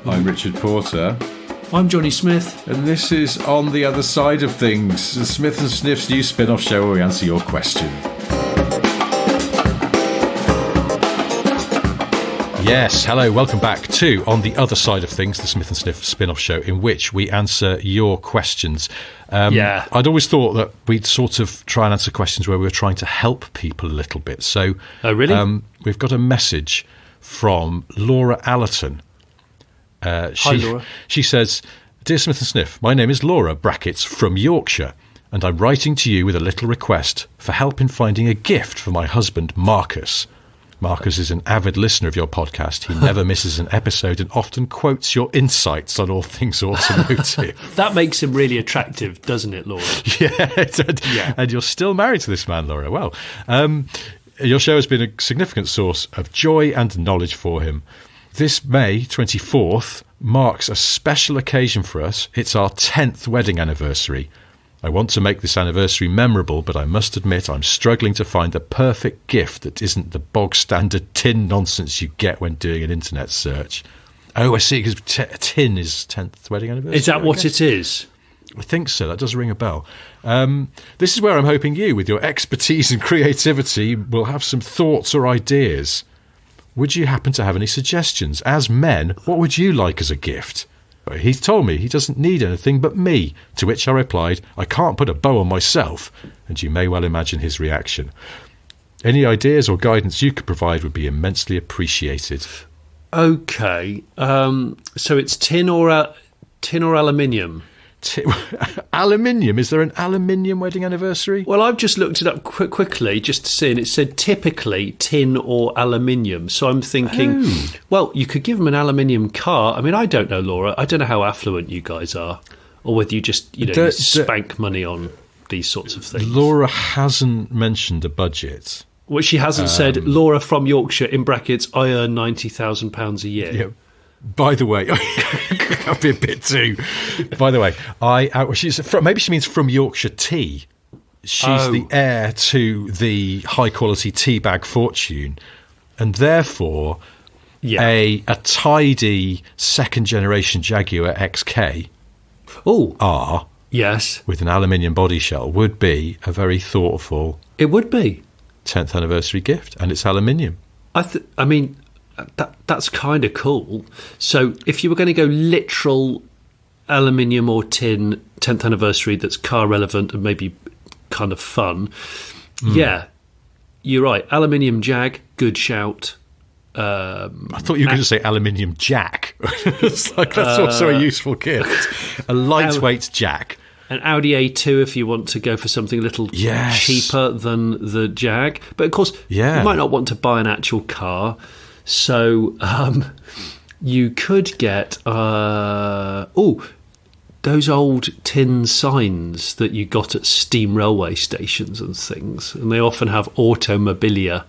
I'm Richard Porter. I'm Johnny Smith. And this is On the Other Side of Things, the Smith and Sniff's new spin-off show where we answer your question. Yes, hello, welcome back to On the Other Side of Things, the Smith and Sniff spin-off show in which we answer your questions. I'd always thought that we'd sort of try and answer questions where we were trying to help people a little bit. So, oh, really? We've got a message from Laura Allerton. Hi, Laura. She says, "Dear Smith and Sniff, my name is Laura, brackets, from Yorkshire, and I'm writing to you with a little request for help in finding a gift for my husband, Marcus. Marcus is an avid listener of your podcast. He never misses an episode and often quotes your insights on all things automotive." That makes him really attractive, doesn't it, Laura? Yeah. And you're still married to this man, Laura. Well, your show has been a significant source of joy and knowledge for him. This May 24th marks a special occasion for us. It's our 10th wedding anniversary. I want to make this anniversary memorable, but I must admit I'm struggling to find the perfect gift that isn't the bog-standard tin nonsense you get when doing an internet search. Oh, I see, because tin is 10th wedding anniversary. Is that what it is? I think so. That does ring a bell. This is where I'm hoping you, with your expertise and creativity, will have some thoughts or ideas. Would you happen to have any suggestions? As men, what would you like as a gift? He's told me he doesn't need anything but me, to which I replied, I can't put a bow on myself, and you may well imagine his reaction. Any ideas or guidance you could provide would be immensely appreciated. Okay, so it's tin or aluminium? Aluminium? Is there an aluminium wedding anniversary? Well, I've just looked it up quickly just to see, and it said typically tin or aluminium. So I'm thinking, well, you could give them an aluminium car. I mean, I don't know, Laura. I don't know how affluent you guys are, or whether you just, you spank money on these sorts of things. Laura hasn't mentioned a budget. Well, she hasn't said, Laura from Yorkshire, in brackets, I earn £90,000 a year. Yeah. By the way, I'll be a bit too. By the way, maybe she means from Yorkshire tea. She's the heir to the high quality tea bag fortune, and therefore a tidy second generation Jaguar XK R with an aluminium body shell would be a very thoughtful. It would be 10th anniversary gift, and it's aluminium. I mean. That's kind of cool. So if you were going to go literal aluminium or tin 10th anniversary that's car relevant and maybe kind of fun, yeah, you're right. Aluminium Jag, good shout. I thought you were going to say aluminium jack. It's like that's also a useful gift. A lightweight jack. An Audi A2 if you want to go for something a little cheaper than the Jag. But of course, you might not want to buy an actual car. So you could get those old tin signs that you got at steam railway stations and things, and they often have automobilia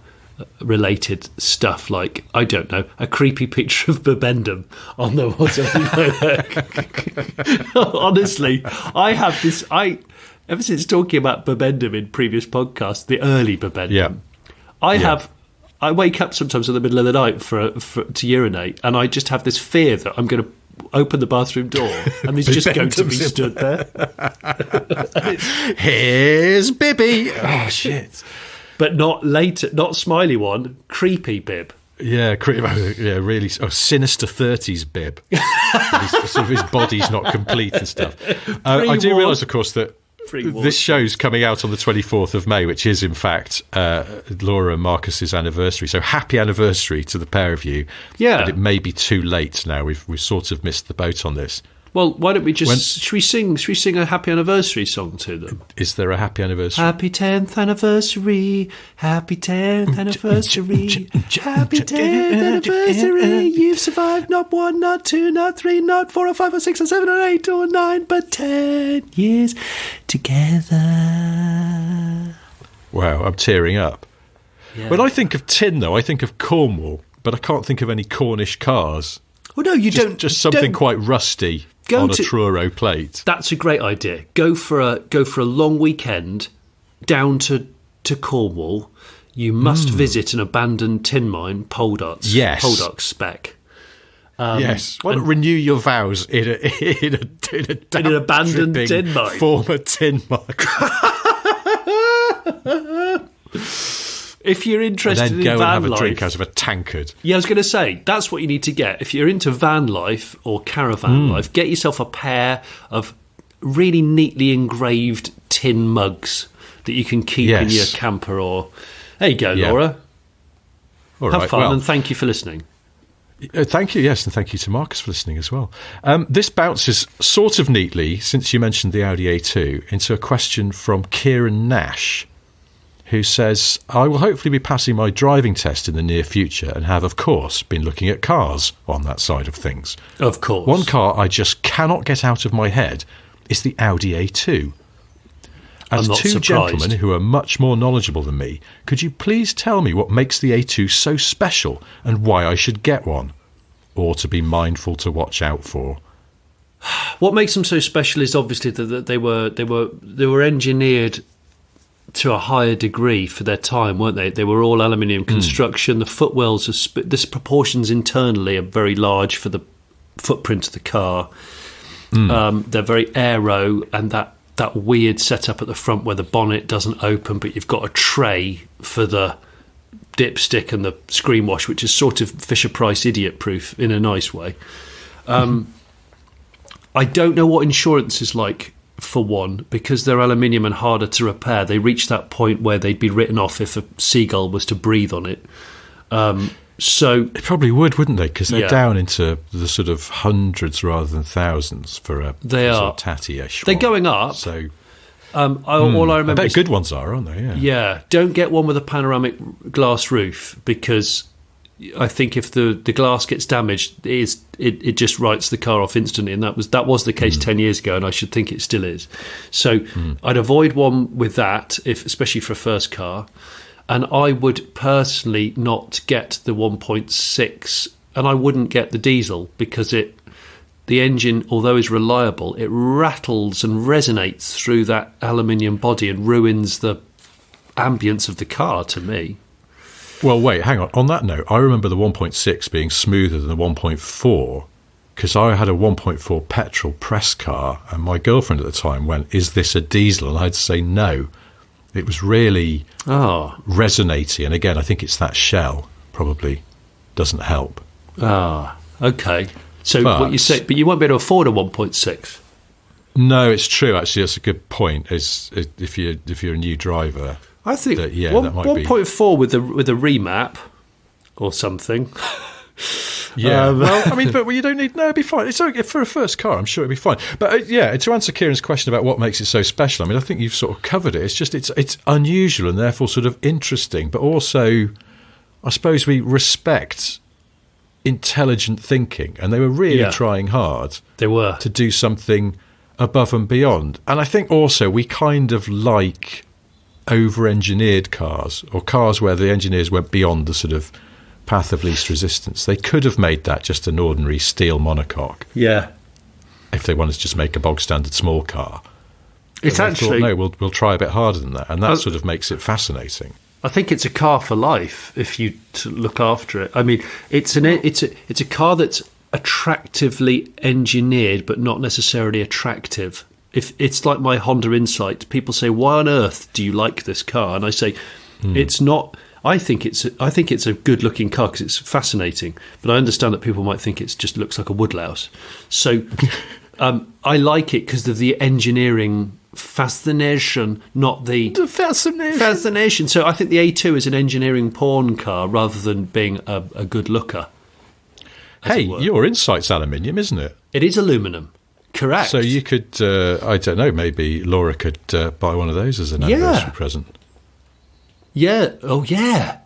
related stuff, like, I don't know, a creepy picture of Bibendum on the Honestly, I have this. Ever since talking about Bibendum in previous podcasts, the early Bibendum, I wake up sometimes in the middle of the night to urinate, and I just have this fear that I'm going to open the bathroom door and there's just going to be stood there. Here's Bibby. Oh, shit. But not later, not smiley one, creepy Bib. Yeah, really. Oh, sinister 30s Bib. Sort of his body's not complete and stuff. I do realise, of course, that this show's coming out on the 24th of May, which is, in fact, Laura and Marcus's anniversary. So happy anniversary to the pair of you. Yeah. But it may be too late now. We've sort of missed the boat on this. Well, why don't we just... Should we sing a happy anniversary song to them? Is there a happy anniversary? Happy 10th anniversary. Happy 10th anniversary. Happy 10th anniversary. You've survived not 1, not 2, not 3, not 4 or 5 or 6 or 7 or 8 or 9, but 10 years together. Wow, I'm tearing up. Yeah. When I think of tin, though, I think of Cornwall, but I can't think of any Cornish cars. Well, no, you don't. Just something quite rusty on a Truro plate. That's a great idea. Go for a long weekend down to Cornwall. You must visit an abandoned tin mine, Poldark's spec. Yes. Why not renew your vows in an abandoned tin mine? Former tin mine. If you're interested in van life... And then go and have a drink out of a tankard. Yeah, I was going to say, that's what you need to get. If you're into van life or caravan life, get yourself a pair of really neatly engraved tin mugs that you can keep in your camper or... There you go, Laura. All have right, fun, and thank you for listening. Thank you, yes, and thank you to Marcus for listening as well. This bounces sort of neatly, since you mentioned the Audi A2, into a question from Kieran Nash, who says, I will hopefully be passing my driving test in the near future and have, of course, been looking at cars on that side of things. Of course. One car I just cannot get out of my head is the Audi A2. As two gentlemen who are much more knowledgeable than me, could you please tell me what makes the A2 so special and why I should get one? Or to be mindful to watch out for? What makes them so special is obviously that they were engineered to a higher degree for their time, weren't they? They were all aluminium construction. The footwells are the proportions internally are very large for the footprint of the car. They're very aero, and that weird setup at the front where the bonnet doesn't open, but you've got a tray for the dipstick and the screen wash, which is sort of Fisher-Price idiot-proof in a nice way. I don't know what insurance is like for one, because they're aluminium and harder to repair. They reach that point where they'd be written off if a seagull was to breathe on it. So it probably wouldn't they? Because they're down into the sort of hundreds rather than thousands for a sort of tatty-ish. They're going up. So all I remember I bet good ones are, aren't they? Yeah. Don't get one with a panoramic glass roof, because I think if the glass gets damaged, it just writes the car off instantly, and that was the case 10 years ago, and I should think it still is. So I'd avoid one with that, especially for a first car, and I would personally not get the 1.6, and I wouldn't get the diesel, because the engine, although is reliable, it rattles and resonates through that aluminium body and ruins the ambience of the car to me. Well, wait, hang on. On that note, I remember the 1.6 being smoother than the 1.4, because I had a 1.4 petrol press car, and my girlfriend at the time went, is this a diesel? And I had to say no. It was really resonating. And again, I think it's that shell probably doesn't help. Okay. So what you say, but you won't be able to afford a 1.6. No, it's true. Actually, that's a good point. Is if you're a new driver, I think that might 1.4 with a remap or something. Yeah, well, I mean, but you don't need. No, it'd be fine. It's okay for a first car. I'm sure it'd be fine. But to answer Kieran's question about what makes it so special, I mean, I think you've sort of covered it. It's just it's unusual and therefore sort of interesting, but also, I suppose we respect intelligent thinking, and they were really trying hard. They were to do something above and beyond, and I think also we kind of like over-engineered cars, or cars where the engineers went beyond the sort of path of least resistance. They could have made that just an ordinary steel monocoque. Yeah. If they wanted to just make a bog standard small car. It's actually no, we'll try a bit harder than that, and that sort of makes it fascinating. I think it's a car for life if you look after it. I mean, it's a car that's attractively engineered, but not necessarily attractive. If it's like my Honda Insight, people say, "Why on earth do you like this car?" And I say, "It's not." I think it's a good-looking car because it's fascinating, but I understand that people might think it just looks like a woodlouse. So I like it because of the engineering fascination, not the fascination. So I think the A2 is an engineering porn car rather than being a good looker. Hey, your Insight's aluminium, isn't it? It is aluminum. Correct. So you could, I don't know, maybe Laura could buy one of those as an anniversary present. Yeah. Oh, yeah.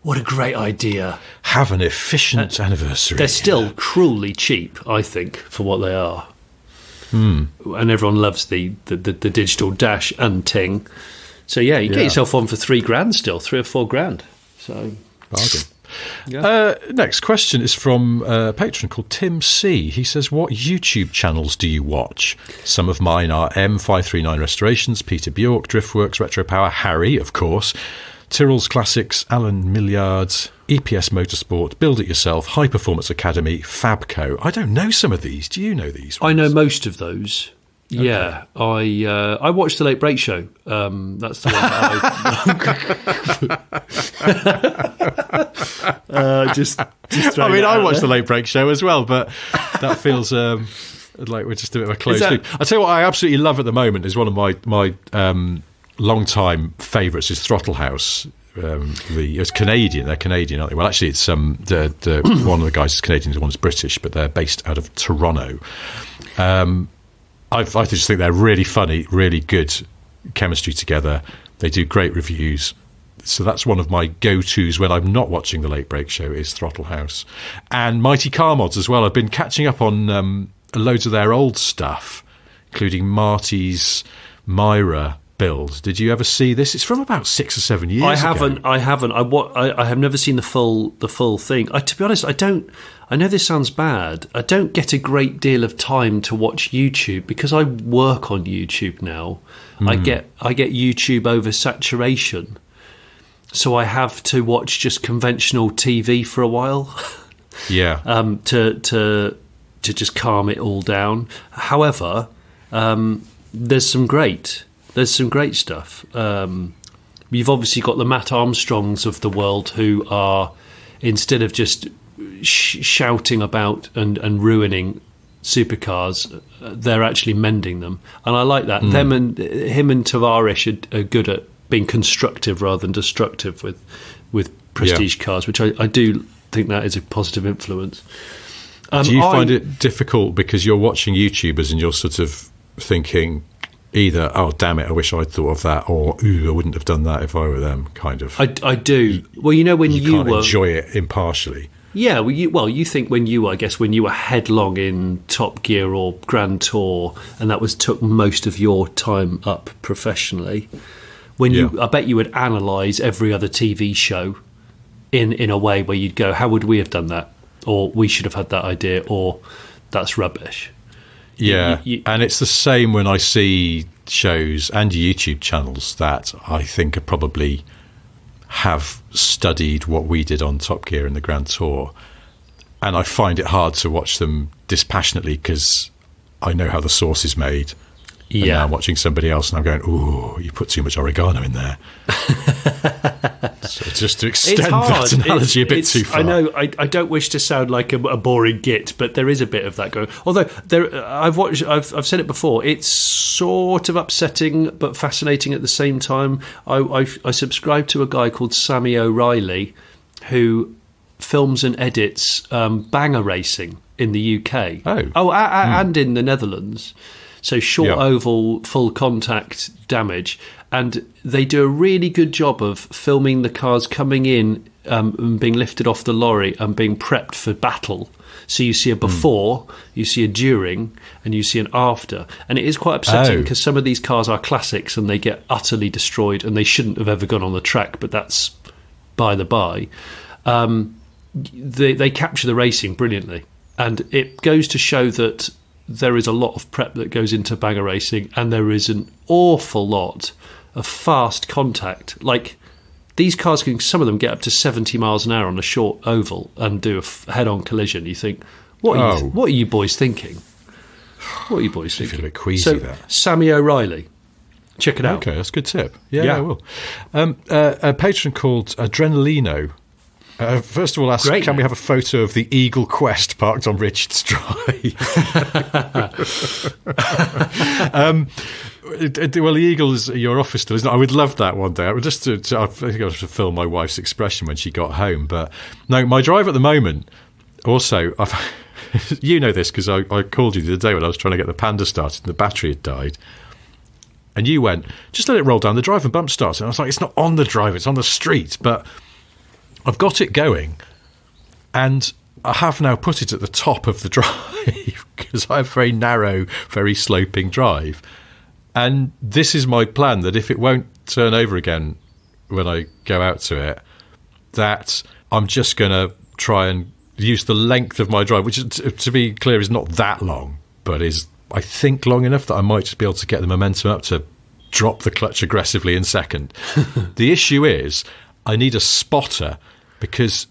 What a great idea. Have an efficient anniversary. They're still cruelly cheap, I think, for what they are. And everyone loves the digital dash and ting. So, you get yourself one for $3,000 still, $3,000 or $4,000. So, bargain. Yeah. Next question is from a patron called Tim C. He says, what YouTube channels do you watch? Some of mine are M539 Restorations, Peter Bjork, Driftworks, Retro Power, Harry, of course, Tyrrell's Classics, Alan Millard's, EPS Motorsport, Build It Yourself, High Performance Academy, Fabco. I don't know some of these. Do you know these ones? I know most of those. Okay. Yeah, I watched the Late Break Show. That's the one that just I mean, I watched the Late Break Show as well, but that feels like we're just a bit of a closed loop. I tell you what, I absolutely love at the moment is one of my long-time favourites is Throttle House. It's Canadian. They're Canadian, aren't they? Well, actually, it's the one of the guys is Canadian, the one's British, but they're based out of Toronto. I just think they're really funny, really good chemistry together. They do great reviews. So that's one of my go-tos when I'm not watching the Late Break Show is Throttle House. And Mighty Car Mods as well. I've been catching up on loads of their old stuff, including Marty's Myra build. Did you ever see this? It's from about 6 or 7 years ago. I haven't. I have never seen the full thing. To be honest, I know this sounds bad. I don't get a great deal of time to watch YouTube because I work on YouTube now. I get YouTube oversaturation, so I have to watch just conventional TV for a while. Yeah. To just calm it all down. However, there's some great stuff. You've obviously got the Matt Armstrongs of the world who are, instead of just shouting about and ruining supercars, they're actually mending them, and I like that. Him and Tavarish are good at being constructive rather than destructive with prestige cars, which I do think that is a positive influence. Do you find it difficult because you're watching YouTubers and you're sort of thinking either, oh damn it, I wish I'd thought of that, or ooh, I wouldn't have done that if I were them, kind of? I do. Well, you know, when you can't enjoy it impartially. Yeah, you think when you were headlong in Top Gear or Grand Tour, and that took most of your time up professionally. I bet you would analyse every other TV show in a way where you'd go, how would we have done that? Or we should have had that idea, or that's rubbish. Yeah, and it's the same when I see shows and YouTube channels that I think are probably have studied what we did on Top Gear and the Grand Tour, and I find it hard to watch them dispassionately because I know how the sauce is made. And now I'm watching somebody else and I'm going, ooh, you put too much oregano in there. So just to extend that analogy a bit too far. I know, I don't wish to sound like a boring git, but there is a bit of that going. Although I've said it before, it's sort of upsetting but fascinating at the same time. I subscribe to a guy called Sammy O'Reilly who films and edits banger racing in the UK. And in the Netherlands. So short oval, full contact damage. And they do a really good job of filming the cars coming in and being lifted off the lorry and being prepped for battle. So you see a before, you see a during, and you see an after. And it is quite upsetting because some of these cars are classics and they get utterly destroyed and they shouldn't have ever gone on the track, but that's by the by. They capture the racing brilliantly. And it goes to show that there is a lot of prep that goes into banger racing, and there is an awful lot of fast contact. Like, these cars can, some of them get up to 70 miles an hour on a short oval and do a head-on collision. You think, what are you boys thinking? What are you boys thinking? I feel a bit queasy there. Sammy O'Reilly. Check it out. Okay, that's a good tip. Yeah. I will. A patron called Adrenalino. First of all, ask, can we have a photo of the Eagle Quest parked on Richards Drive? Well, the Eagle is your office still, isn't it? I would love that one day. I think I should film my wife's expression when she got home. But no, my drive at the moment, also, you know this because I called you the other day when I was trying to get the Panda started and the battery had died. And you went, just let it roll down the drive and bump start. And I was like, it's not on the drive, it's on the street. But I've got it going, and I have now put it at the top of the drive because I have a very narrow, very sloping drive. And this is my plan, that if it won't turn over again when I go out to it, that I'm just going to try and use the length of my drive, which, to be clear, is not that long, but is, I think, long enough that I might just be able to get the momentum up to drop the clutch aggressively in second. The issue is I need a spotter because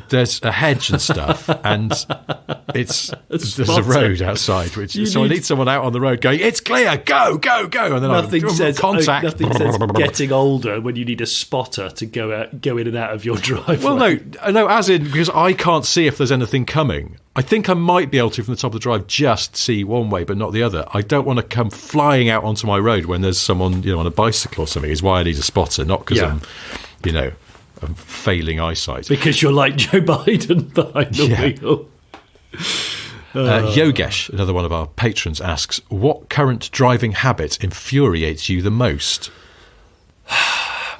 there's a hedge and stuff, and there's a road outside. So I need someone out on the road going, "It's clear, go, go, go!" And then nothing says contact. Nothing says getting older when you need a spotter to go in and out of your driveway. Well, no, as in because I can't see if there's anything coming. I think I might be able to from the top of the drive just see one way, but not the other. I don't want to come flying out onto my road when there's someone on a bicycle or something. Is why I need a spotter, not because I'm failing eyesight. Because you're like Joe Biden behind the wheel. Yogesh, another one of our patrons, asks, what current driving habit infuriates you the most?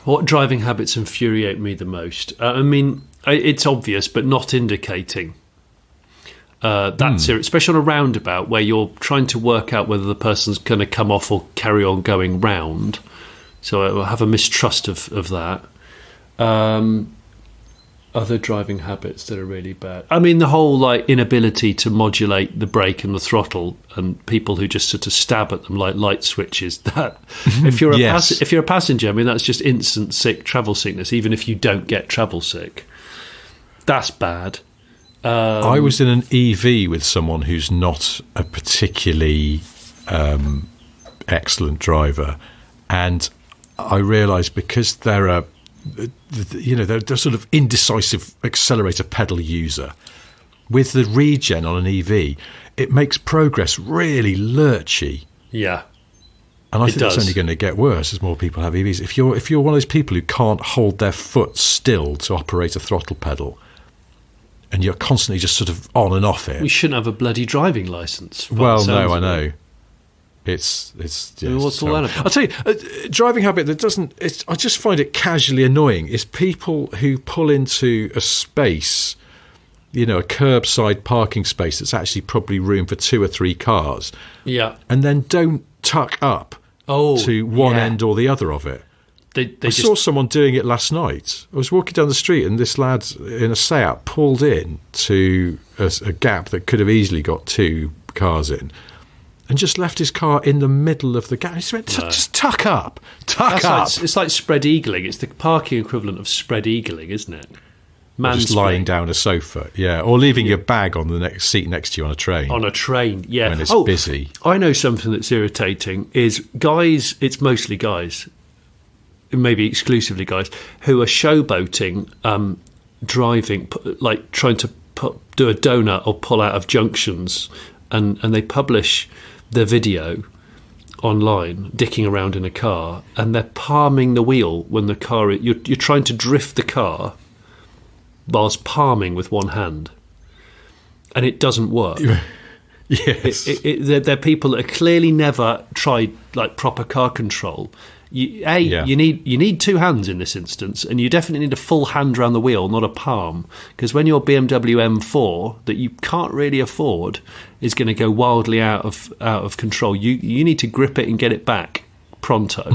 What driving habits infuriate me the most? It's obvious, but not indicating. That's it, especially on a roundabout where you're trying to work out whether the person's going to come off or carry on going round. So I have a mistrust of that. Other driving habits that are really bad. The whole inability to modulate the brake and the throttle, and people who just sort of stab at them like light switches. That if you're a passenger, that's just instant travel sickness. Even if you don't get travel sick, that's bad. I was in an EV with someone who's not a particularly excellent driver, and I realised because they're they're sort of indecisive accelerator pedal user. With the regen on an EV, it makes progress really lurchy. Yeah, and I think it's only going to get worse as more people have EVs. If you're one of those people who can't hold their foot still to operate a throttle pedal, and you're constantly just sort of on and off it, you shouldn't have a bloody driving licence. Well, no, I know. It's what's all that about? I'll tell you, a driving habit that doesn't. I just find it casually annoying. Is people who pull into a space, a curbside parking space that's actually probably room for 2 or 3 cars, and then don't tuck up to one end or the other of it. I saw someone doing it last night. I was walking down the street and this lad in a Seat pulled in to a gap that could have easily got 2 cars in, and just left his car in the middle of the gap. He just went, just tuck up. It's like spread eagling. It's the parking equivalent of spread eagling, isn't it? Just lying down a sofa, or leaving your bag on the next seat next to you on a train. On a train, yeah. When it's busy. I know something that's irritating is guys, it's mostly guys, maybe exclusively guys, who are showboating, driving, like trying to do a donut or pull out of junctions, and they publish their video online, dicking around in a car, and they're palming the wheel when the car, you're trying to drift the car whilst palming with one hand, and it doesn't work. Yes, they're people that are clearly never tried proper car control. You need 2 hands in this instance, and you definitely need a full hand around the wheel, not a palm, because when your BMW M4 that you can't really afford is going to go wildly out of control, you need to grip it and get it back pronto.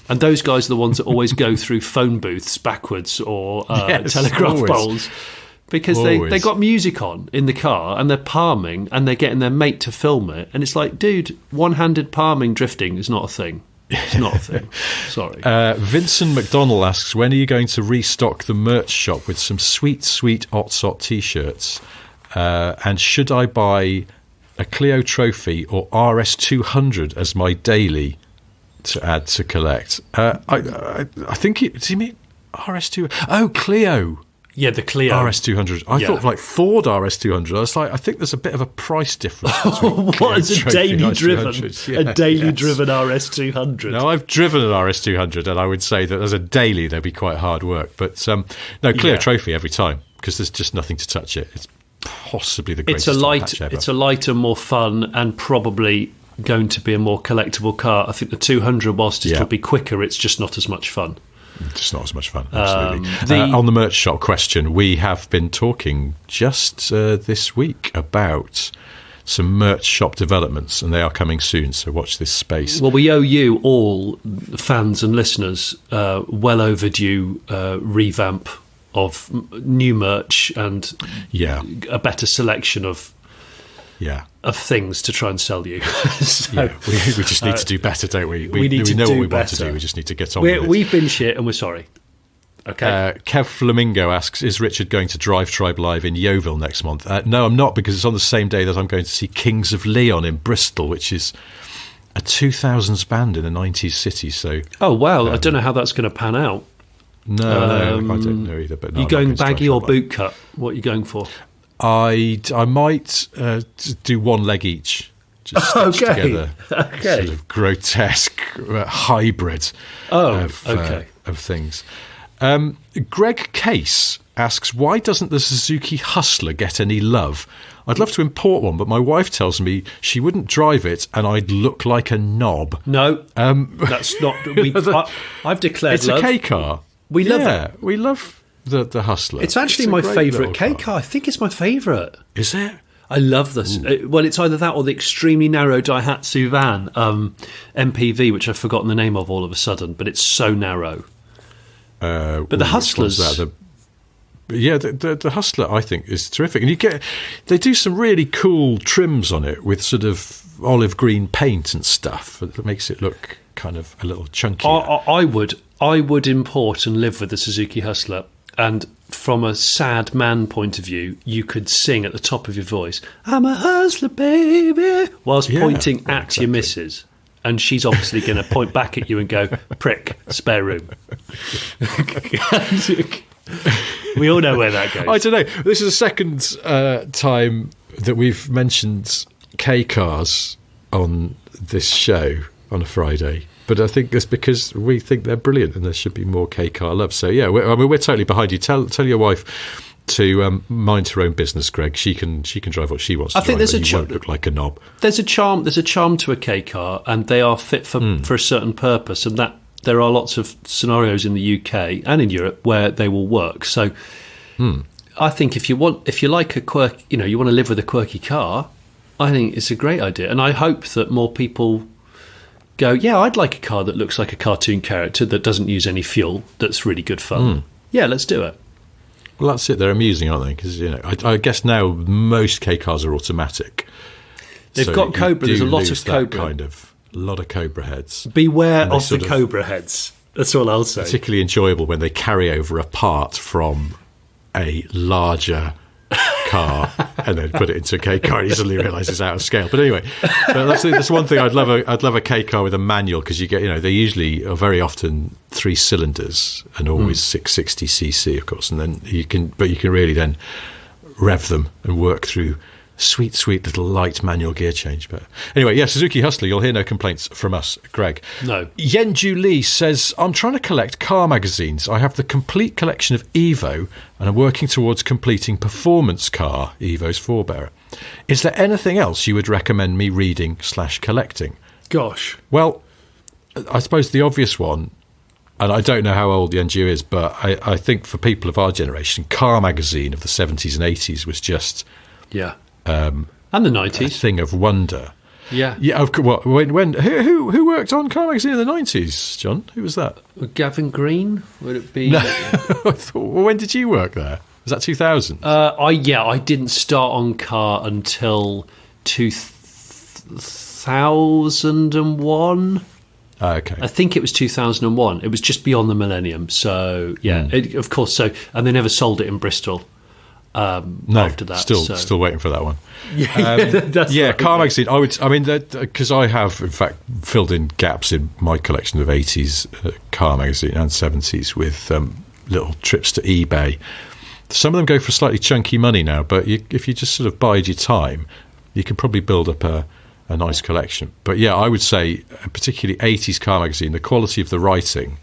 And those guys are the ones that always go through phone booths backwards or telegraph poles, because they got music on in the car and they're palming and they're getting their mate to film it, and it's like, dude, one-handed palming drifting is not a thing. It's not a thing. Sorry. Vincent McDonnell asks, when are you going to restock the merch shop with some sweet Otosot t-shirts? And should I buy a Clio Trophy or RS200 as my daily to add to collect? I think do you mean RS2? Oh, Clio. Yeah, the Clio RS200. I thought Ford RS200. I was like, I think there's a bit of a price difference. What is a daily driven RS200? No, I've driven an RS200, and I would say that as a daily they'd be quite hard work. But Clio Trophy every time, because there's just nothing to touch it. It's possibly the greatest patch ever. It's a lighter, more fun, and probably going to be a more collectible car. I think the 200, whilst it will be quicker, it's just not as much fun. Just not as much fun, absolutely. On the merch shop question, we have been talking just this week about some merch shop developments, and they are coming soon, so watch this space. Well, we owe you all, fans and listeners, well overdue revamp of new merch and a better selection of of things to try and sell you. So, we just need to do better, don't we? We need to know do what we want better. to do. We just need to get on with it. We've been shit and we're sorry. Okay. Kev Flamingo asks, is Richard going to Drive Tribe Live in Yeovil next month? No, I'm not, because it's on the same day that I'm going to see Kings of Leon in Bristol, which is a 2000s band in a 90s city. So, oh, wow. I don't know how that's going to pan out. No, I don't know either. But no, you going baggy or boot cut? What are you going for? I might do one leg each. Just stitched together. Okay. Sort of grotesque hybrid of things. Greg Case asks, why doesn't the Suzuki Hustler get any love? I'd love to import one, but my wife tells me she wouldn't drive it and I'd look like a knob. No, that's not... I've declared it's love. It's a K car. We love it. We love the Hustler. It's actually my favourite K car. I think it's my favourite. Is it? I love this. Well, it's either that or the extremely narrow Daihatsu van, MPV, which I've forgotten the name of all of a sudden, but it's so narrow. But the Hustlers... The Hustler, I think, is terrific. And they do some really cool trims on it with sort of olive green paint and stuff that makes it look kind of a little chunkier. I would import and live with the Suzuki Hustler. And from a sad man point of view, you could sing at the top of your voice, "I'm a hustler, baby," whilst pointing at your missus. And she's obviously going to point back at you and go, "Prick, spare room." We all know where that goes. I don't know. This is the second time that we've mentioned K cars on this show on a Friday. But I think that's because we think they're brilliant and there should be more K car love. So, yeah, we're totally behind you. Tell your wife to mind her own business, Greg. She can drive what she wants to drive. I think there's a won't look like a knob. There's a charm to a K car, and they are fit for a certain purpose, and that there are lots of scenarios in the UK and in Europe where they will work. So I think if you like a quirk, you want to live with a quirky car, I think it's a great idea. And I hope that more people go, yeah, I'd like a car that looks like a cartoon character that doesn't use any fuel, that's really good fun. Yeah, let's do it. Well, that's it. They're amusing, aren't they? Because I guess now most K cars are automatic. They've got Cobra. There's a lot of Cobra. A lot of Cobra heads. Beware of the Cobra heads. That's all I'll say. Particularly enjoyable when they carry over a part from a larger car and then put it into a K car and you suddenly realise it's out of scale. But anyway, that's one thing. I'd love a K car with a manual, because you get, they usually are very often 3 cylinders and always 660cc, of course, and then you can really then rev them and work through sweet little light manual gear change. But anyway, Suzuki Hustler, you'll hear no complaints from us, Greg. No. Yenju Lee says, I'm trying to collect car magazines. I have the complete collection of Evo and I'm working towards completing Performance Car, Evo's forebearer. Is there anything else you would recommend me reading / collecting? Gosh. Well, I suppose the obvious one, and I don't know how old Yenju is, but I think for people of our generation, Car Magazine of the 70s and 80s was just... Yeah. And the 90s. A thing of wonder. Yeah. Yeah. Who worked on Car Magazine in the 90s, John? Who was that? Gavin Green? Would it be? No. When did you work there? Was that 2000? I didn't start on Car until 2001. Okay. I think it was 2001. It was just beyond the millennium. So, of course. So, and they never sold it in Bristol. After that, still waiting for that one. Car Magazine. Because I have in fact filled in gaps in my collection of 80s Car Magazine and 70s with little trips to eBay. Some of them go for slightly chunky money now, but if you just sort of bide your time, you can probably build up a nice collection. But I would say particularly 80s Car Magazine, the quality of the writing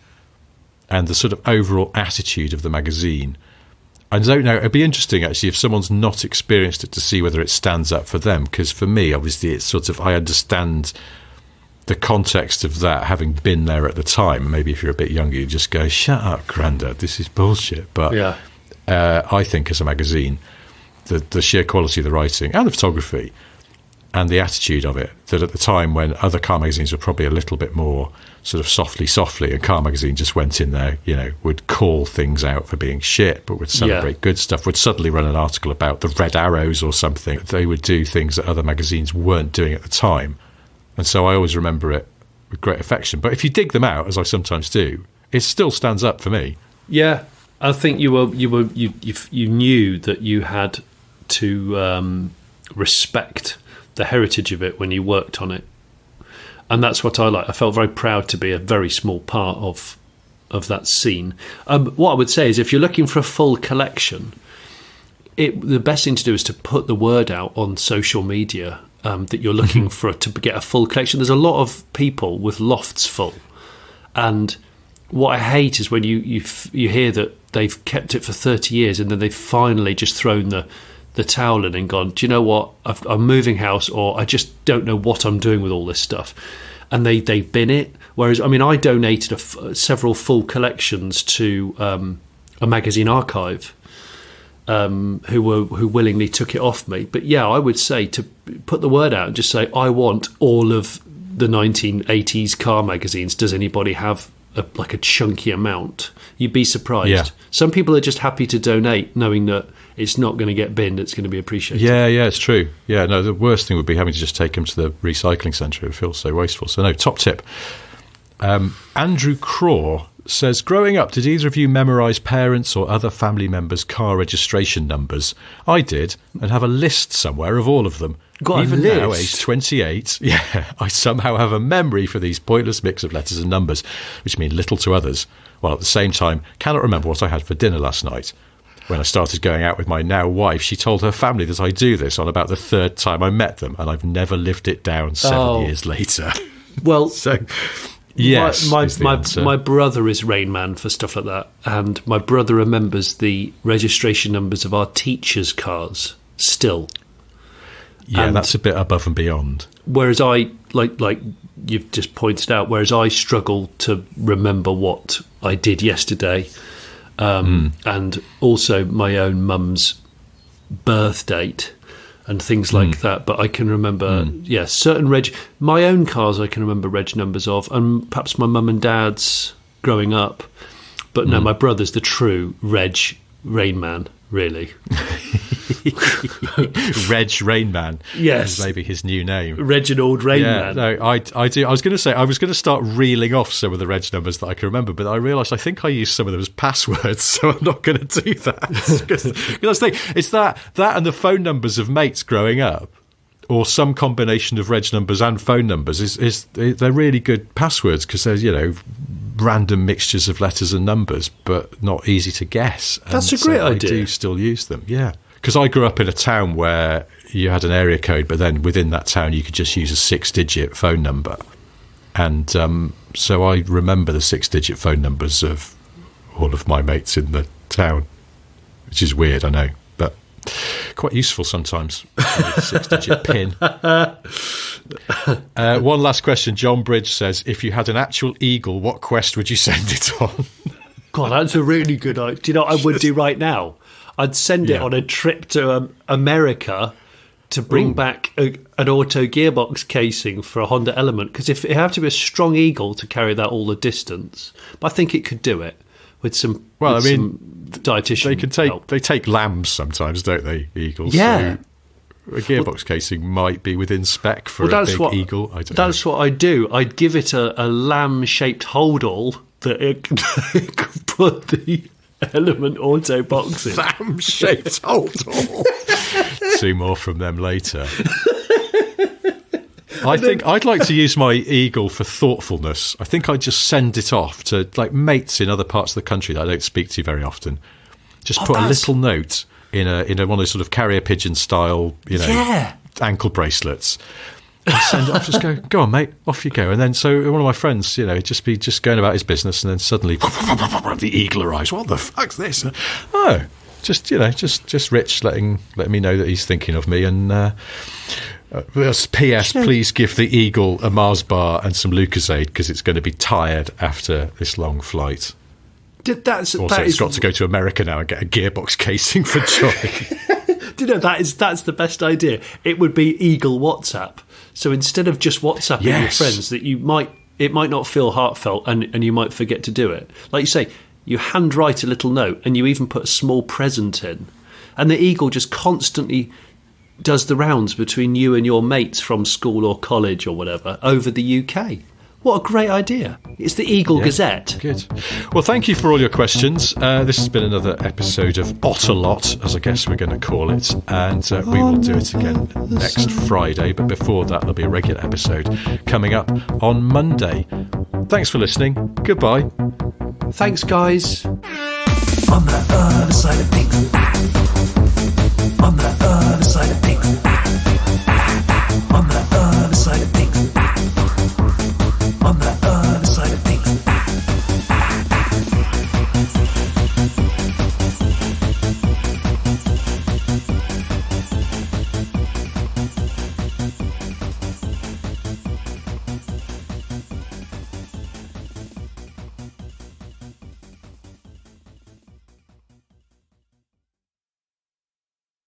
and the sort of overall attitude of the magazine. I don't know, it'd be interesting actually if someone's not experienced it to see whether it stands up for them, because for me, obviously, it's sort of, I understand the context of that, having been there at the time. Maybe if you're a bit younger, you just go, shut up, Grandad, this is bullshit. But I think as a magazine, the sheer quality of the writing and the photography and the attitude of it, that at the time when other car magazines were probably a little bit more sort of softly, and Car Magazine just went in there, would call things out for being shit, but would celebrate good stuff, would suddenly run an article about the Red Arrows or something. They would do things that other magazines weren't doing at the time. And so I always remember it with great affection. But if you dig them out, as I sometimes do, it still stands up for me. Yeah, I think you knew that you had to respect the heritage of it when you worked on it. And that's what I like. I felt very proud to be a very small part of that scene. What I would say is, if you're looking for a full collection, the best thing to do is to put the word out on social media that you're looking to get a full collection. There's a lot of people with lofts full, and what I hate is when you hear that they've kept it for 30 years and then they've finally just thrown the towel in and gone, do you know what, I'm moving house, or I just don't know what I'm doing with all this stuff, and they bin it. Whereas, I mean, I donated several full collections to a magazine archive who willingly took it off me. But yeah, I would say to put the word out and just say, I want all of the 1980s car magazines. Does anybody have a chunky amount? You'd be surprised. Yeah. Some people are just happy to donate, knowing that it's not going to get binned, it's going to be appreciated. Yeah, it's true. Yeah, no, the worst thing would be having to just take them to the recycling centre. It feels so wasteful. So no, top tip. Andrew Craw says, growing up, did either of you memorise parents or other family members' car registration numbers? I did, and have a list somewhere of all of them. Even now, aged 28, I somehow have a memory for these pointless mix of letters and numbers, which mean little to others, while at the same time cannot remember what I had for dinner last night. When I started going out with my now wife, she told her family that I do this on about the third time I met them, and I've never lived it down 7 years later. Well, so... Yes, my brother is Rain Man for stuff like that, and my brother remembers the registration numbers of our teachers' cars still. Yeah, and that's a bit above and beyond. Whereas I, like you've just pointed out, whereas I struggle to remember what I did yesterday, and also my own mum's birth date and things like that. But I can remember, certain my own cars I can remember reg numbers of, and perhaps my mum and dad's growing up. But no, my brother's the true Rain Man, really. Reg Rain Man. Yes. Is maybe his new name. Reginald Rain Man. No, I do. I was going to start reeling off some of the reg numbers that I can remember, but I realised I think I used some of them as passwords, so I'm not going to do that. Because I was thinking, it's that and the phone numbers of mates growing up, or some combination of reg numbers and phone numbers, they're really good passwords, because they're, random mixtures of letters and numbers, but not easy to guess. That's a great idea. I do still use them, yeah. Because I grew up in a town where you had an area code, but then within that town you could just use a 6-digit phone number. And so I remember the 6-digit phone numbers of all of my mates in the town, which is weird, I know, but quite useful sometimes. The 6-digit pin. One last question. John Bridge says, if you had an actual eagle, what quest would you send it on? God, that's a really good idea. Do you know what I would do right now? I'd send it on a trip to America to bring back an auto gearbox casing for a Honda Element, because if it had to be a strong eagle to carry that all the distance, but I think it could do it with some. Well, some dietitian. They take lambs sometimes, don't they? Eagles. Yeah. So a gearbox casing might be within spec for a big eagle. I don't know. That's what I'd do. I'd give it a lamb-shaped holdall that it could put the Element auto box in. Lamb-shaped holdall. 2 more from them later. I think I'd like to use my eagle for thoughtfulness. I think I'd just send it off to mates in other parts of the country that I don't speak to very often. Just put a little note in a one of those sort of carrier pigeon style, ankle bracelets. And send it off. Just go on, mate. Off you go. And then so one of my friends, just going about his business, and then suddenly the eagle arrives. What the fuck's this? Just Rich letting me know that he's thinking of me. And P.S. Please give the eagle a Mars bar and some Lucozade, because it's going to be tired after this long flight. It's got to go to America now and get a gearbox casing for Joy. Do you know, that's the best idea. It would be Eagle WhatsApp. So instead of just WhatsApping your friends, that it might not feel heartfelt and you might forget to do it. Like you say, you handwrite a little note and you even put a small present in. And the Eagle just constantly does the rounds between you and your mates from school or college or whatever over the UK. What a great idea. It's the Eagle Gazette. Good. Well, thank you for all your questions. This has been another episode of Otosot, as I guess we're going to call it. And we will do it again next Friday. But before that, there'll be a regular episode coming up on Monday. Thanks for listening. Goodbye. Thanks, guys. On the other side of things.